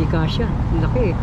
kasya. Ang laki eh.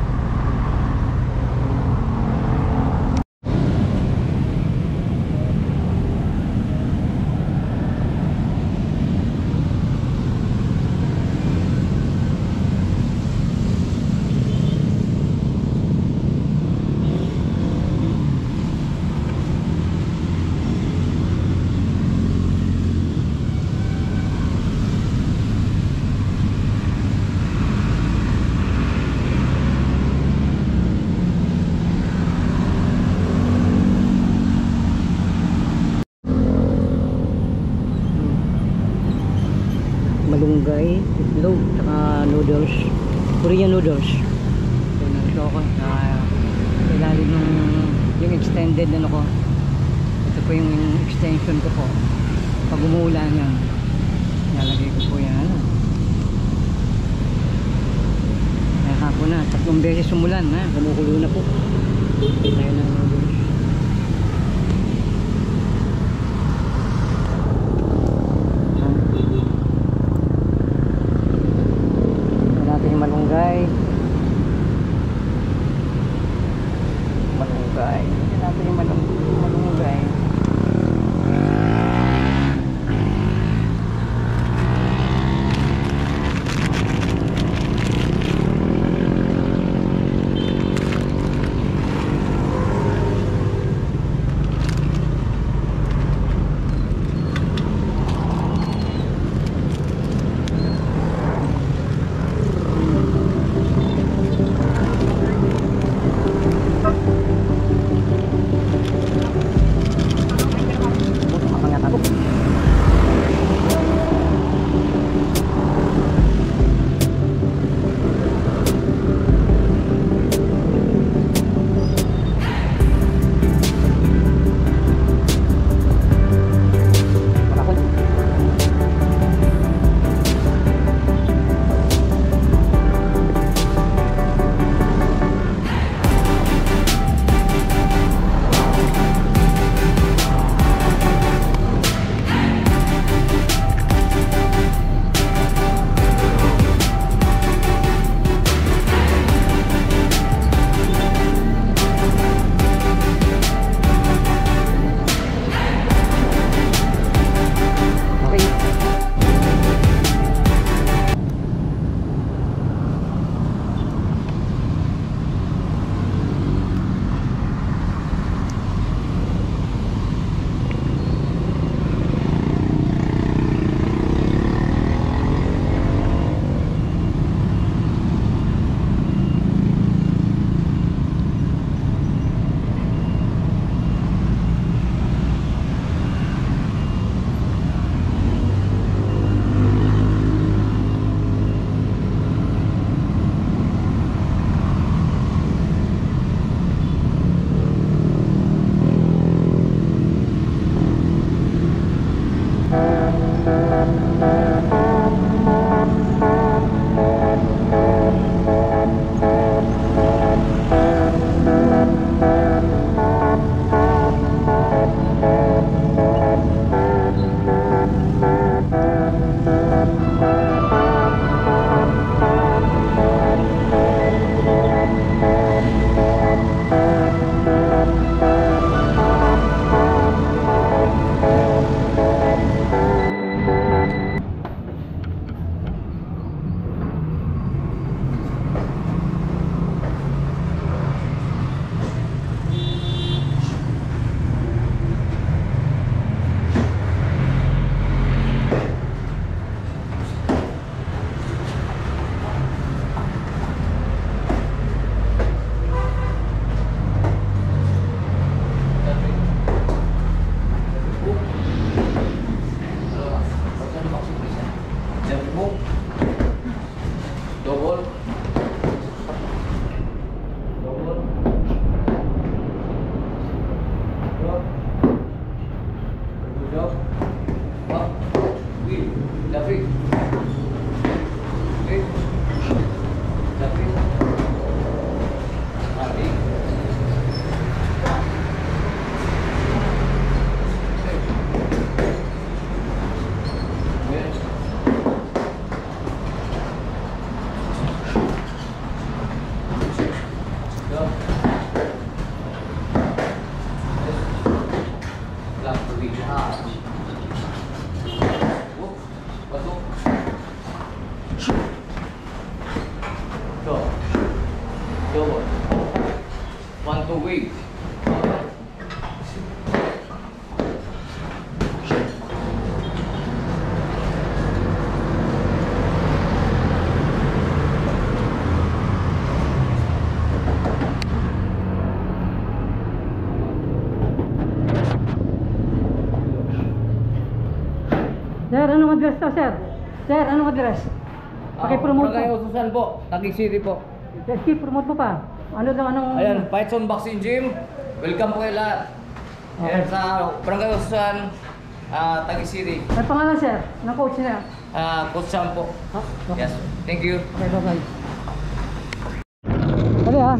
Malunggay, itlog, saka noodles, Korean noodles. So nag-show ko sa ilalim ng yung extended ano ko. Ito po yung extension ko po. Pag umuulan yan, nalagay ko po yan ano. Kaya hapon na, 3 beses umulan ha, kumukulo na po. Tayo ng noodles. Malunggay. Ito natin yung malunggay. Sir, anong address to, sir? Sir, anong address? Pakipromote Barangay mo. Ususan po, Taguig City po. Sige, promote mo pa. Ano daw, anong... Ayan, Python Boxing Gym. Welcome po kayo lahat. Okay. Ayan sa Barangay Ususan, Taguig City. Ano pangalan, sir? Ng coach niya? Coach Sam po. Ha? Okay. Yes, thank you. Okay, bye-bye. Dali ha.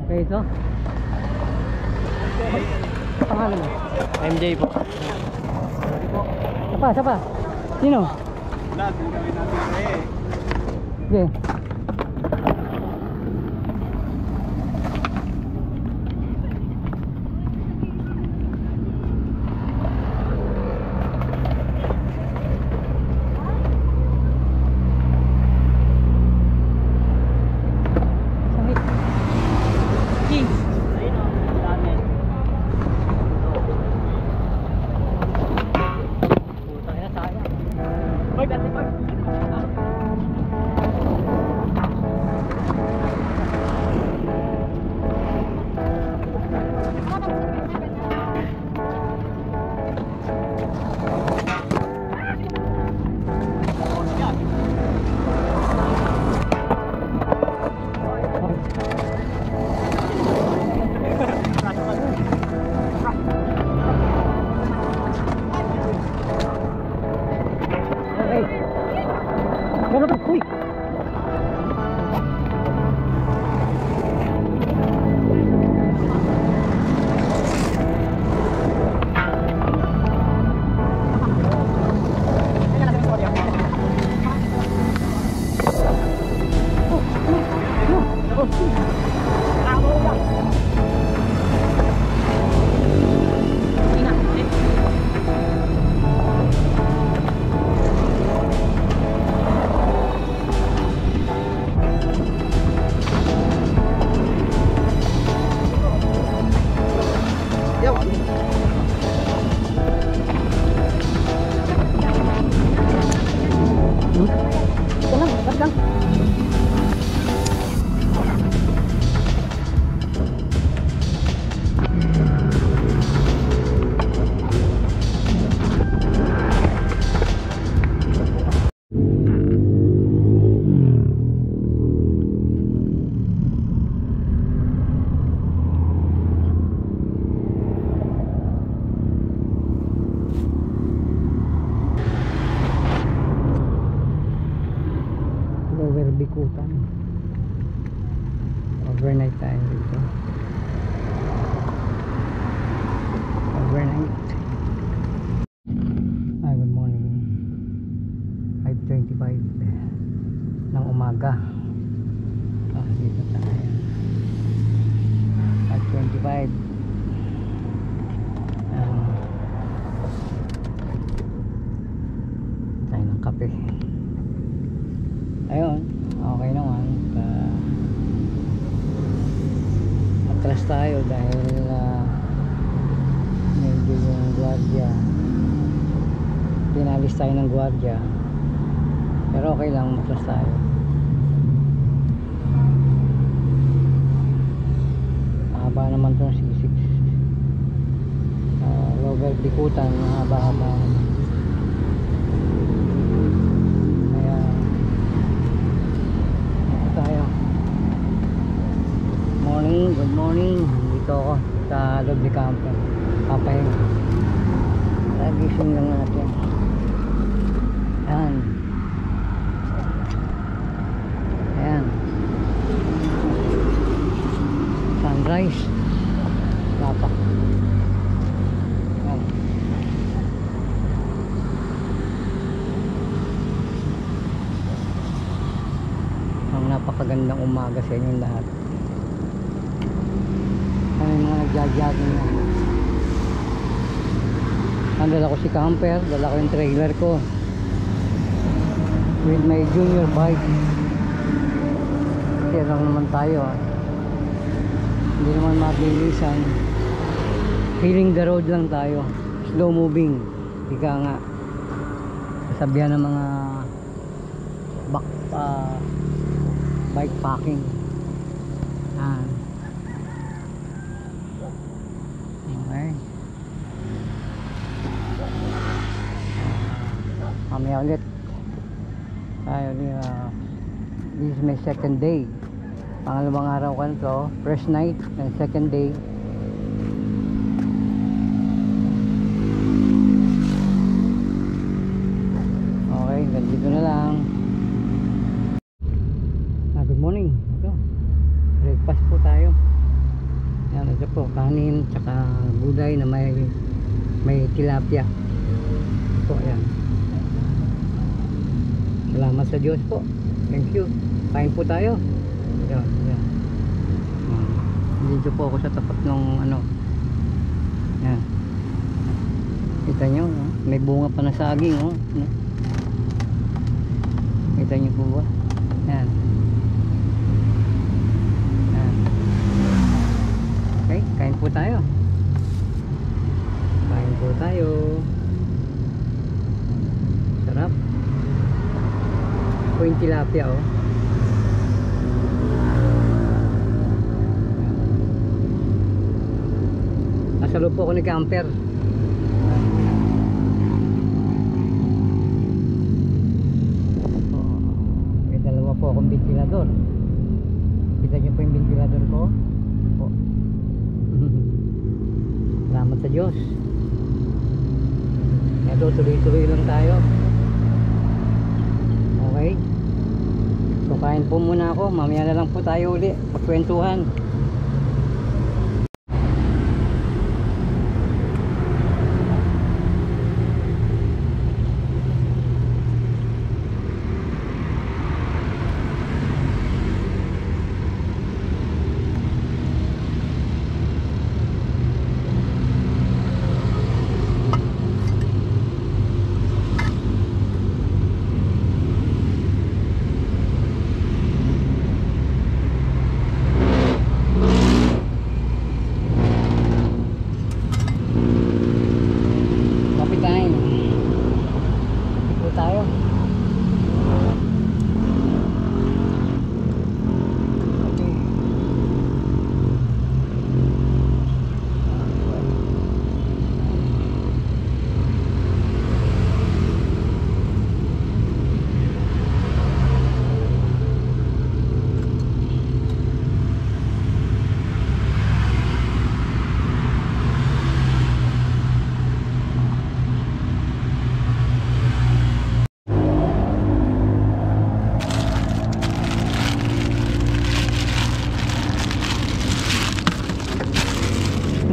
Okay, ito. Pangalan mo? MJ po. Sapa. Sino? Lahat yung gawin natin eh. Sige. Pero pa, uy! Lower Bikutan. Overnight tayo dito. Overnight. Good morning. 5:25 ng umaga. Dito tayo. 5:25. Tayo ng kape. Ayun, okay naman. Atras tayo dahil medyo yung gwardiya, pinalis tayo ng gwardiya, pero okay lang, atras tayo. Mahaba naman itong C6. Lower Bikutan, mahaba-haba. Good morning. Dito ako sa loob ni camper. Papahinga. Nagising lang natin. Ayan. Ayan. Sunrise. Lapak. Ayan. Ang napakagandang umaga sa inyong lahat. May mga nagja-jogging na. Dala ko si camper, dala ko yung trailer ko with my junior bike. Kasi lang naman tayo, hindi naman mabilisan, feeling the road lang tayo, slow moving. Ika nga sasabihan ng mga bike packing. Kaya ulit tayo this is my second day, pangalawang araw ko na to, first night and second day. Okay, dito na lang. Good morning. Ito, breakfast po tayo. Yan, ito po, kanin tsaka gulay na may tilapia. Ito, ayan. Salamat sa Diyos po. Thank you. Kain po tayo. Ayan, ayan. Dito po ako sa tapat ng ano. Ayan. Kita nyo, may bunga pa na saging, oh. Kita nyo po ba? Ayan. Ayan. Okay, kain po tayo. Kain po tayo. Sarap. Ito yung tilapia, oh. Nasa loob po ako ni camper. May dalawa po akong ventilador. Kita nyo po yung ventilador ko po. Salamat sa Diyos. Ito, tuloy-tuloy lang tayo. Okay, so kain po muna ako, mamaya na lang po tayo uli magkwentuhan.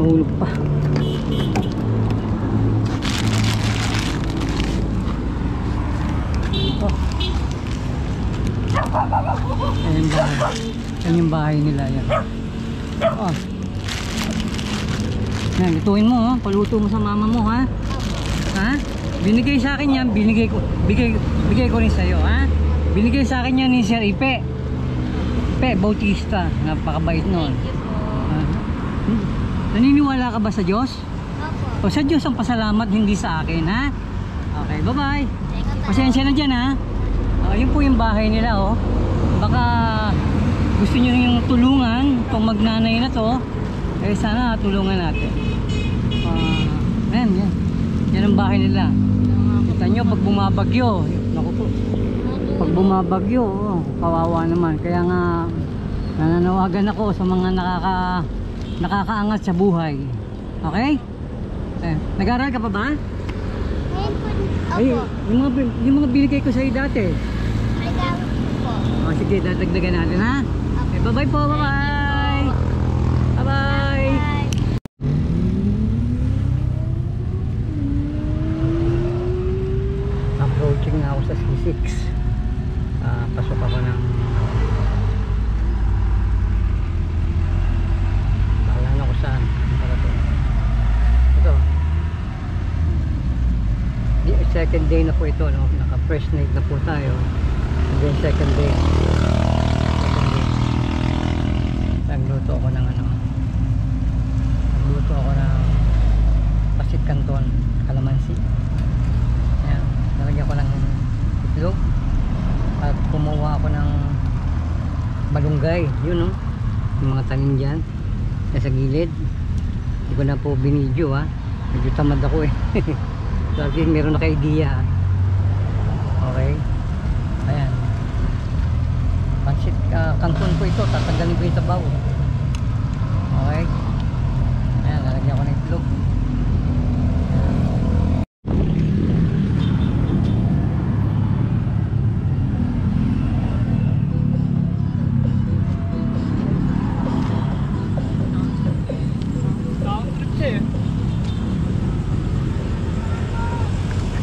Nahulog pa. Oh. Ayan bahay. Ayan yung bahay nila. Ayan. Oh. Ayan, lutuin mo, oh. Paluto mo sa mama mo, ha? Ha? Binigay sa akin yan, bigay ko rin sa'yo, ha? Binigay sa akin yan ni Sir Ipe Bautista, napakabait nun. Naniniwala ka ba sa Diyos? Opo. O sa Diyos ang pasalamat, hindi sa akin, ha? Okay, bye-bye. Pasensya na dyan, ha? Yun po yung bahay nila, oh. Baka gusto nyo yung tulungan itong magnanay na to, eh sana tulungan natin. Ayan, yan. Yan ang bahay nila. Kita nyo, pag bumabagyo, naku po, pag bumabagyo, oh, kawawa naman. Kaya nga nananawagan ako sa mga nakakaangat sa buhay. Okay? Nag-aaral ka pa ba? Ngayon po, Ay, opo. yung mga binigay ko sa'yo dati. Nag-aaral po. O sige, dadagdagan natin, ha? Okay, bye-bye po, bye-bye. Bye-bye. Bye. Approaching na ako sa C6. Pasok ako ng bahala na ko saan para to. Ito, second day na po ito, no? Naka first night na po tayo, and then second day nagluto ako ng pasit canton, kalamansi. Ayan, nalagyan ko ng itlog at kumuha ako ng malunggay, yun, no? Yung mga tanim dyan nasa gilid. Hindi ko na po binidyo, ha? Medyo tamad ako, eh. So, meron na ka idea, ha? Okay. Ayan. Pansit canton po ito. Tatanggalin ko yung sabaw. Okay. Ayan, lalagyan ko ng itlog.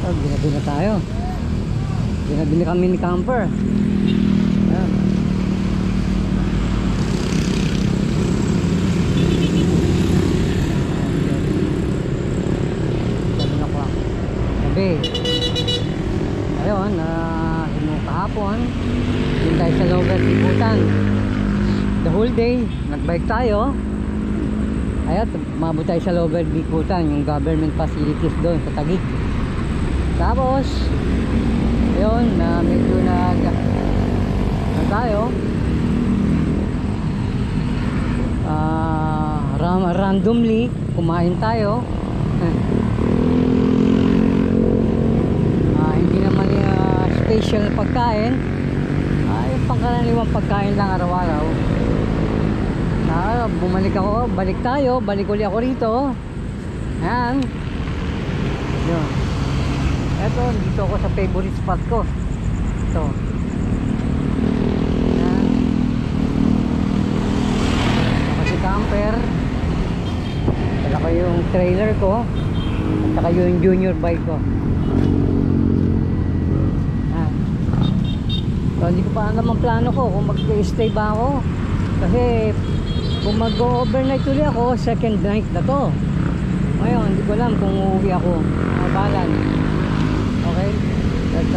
Oh, ginabi na tayo. Ginabi na kami ni camper. Ayan. 7 o'clock. Gabi. Ayun, yung kahapon, yun tayo sa Logan, Ibutan. The whole day, nagbike tayo. Ayun, mabot tayo sa Logan, Ibutan, yung government facilities doon sa Taguig. Tapos ayun, medyo tayo randomly kumain tayo. Hindi naman special na pagkain, yung pangkaraniwang pagkain lang araw-araw. Bumalik ako, balik ulit ako rito. Ayan. Yun. Eto, dito ako sa favorite spot ko. Ito. Ayan. Ako si camper. Saka ko yung trailer ko. At saka yung junior bike ko. Ayan. So, hindi ko pa naman plano ko kung mag-stay ba ako. Kasi kung mag-overnight ulit ako, second night na to. Ngayon, hindi ko alam kung uuwi ako. Mabalan. Okay? At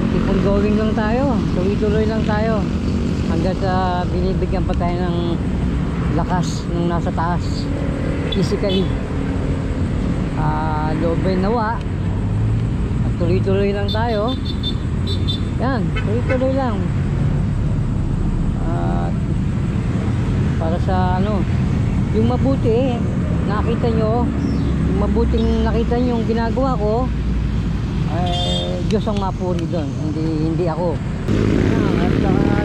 keep on going lang tayo. Tuloy-tuloy lang tayo. Hanggang binibigyan pa tayo ng lakas nung nasa taas. Physically. Loobin nawa. At tuloy-tuloy lang tayo. Yan. Tuloy-tuloy lang. Para sa yung mabuti nakita nyo, yung mabuting nakita nyo yung ginagawa ko, Diyos ang mapuri doon, hindi ako. At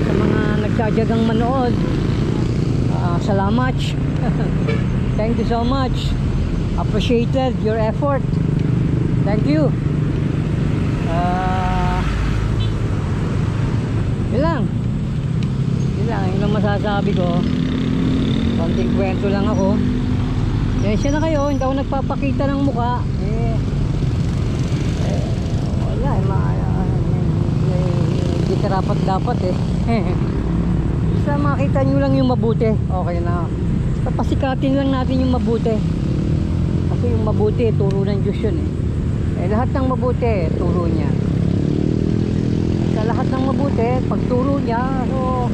sa mga nagsadyagang manood, salamat. Thank you so much. Appreciated your effort. Thank you. Yun lang yung masasabi ko. Konting kwento lang ako. Siya na kayo, hindi ako nagpapakita ng mukha. Wala hindi karapat dapat basta makita nyo lang yung mabuti, okay na. Basta pasikatin lang natin yung mabuti. Kasi yung mabuti, turo ng Diyos yun lahat ng mabuti, turo niya. Sa lahat ng mabuti, pagturo niya, so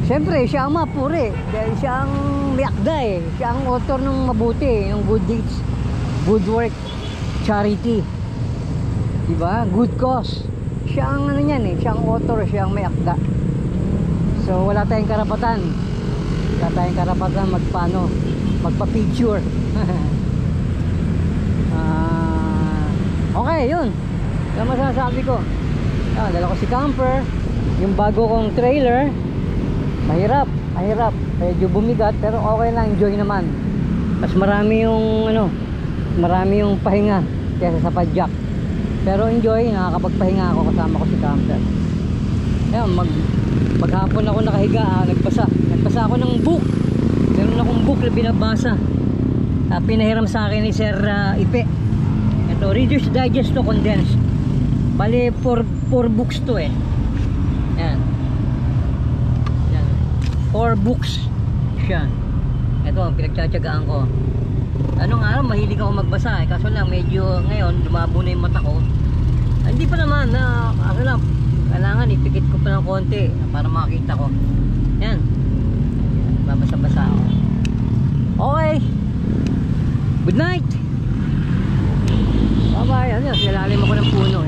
siyempre, siya ang mapuri. Dahil siya ang miakda siya ang author ng mabuti, ng good deeds, good work, charity. Diba? Good cause. Siya ang siya ang author, siya ang miakda. So, wala tayong karapatan. Wala tayong karapatan magpa-picture. Okay, yun. Yan masasabi ko. Dala ko si camper. Yung bago kong trailer. Mahirap. Medyo bumigat pero okay lang, enjoy naman. Mas marami yung pahinga kaysa sa padjak. Pero enjoy, nakakapagpahinga ako kasama ko si camper. Ayan, maghapon ako nakahiga, nagbasa ako ng book. Meron akong book na binabasa. Pinahiram sa akin ni Sir Ipe. Ito, Reader's Digest to condensed. Bali 4 books to Ayan. 4 books siya. Ito, pinagtsatsagaan ko. Anong araw, mahilig ako magbasa kaso lang, medyo ngayon, lumabo na yung mata ko. Hindi pa naman, kailangan ipikit ko pa ng konti para makakita ko. Yan. Babasa-basa ako. Okay. Good night. Bye-bye. Silalim ako ng puno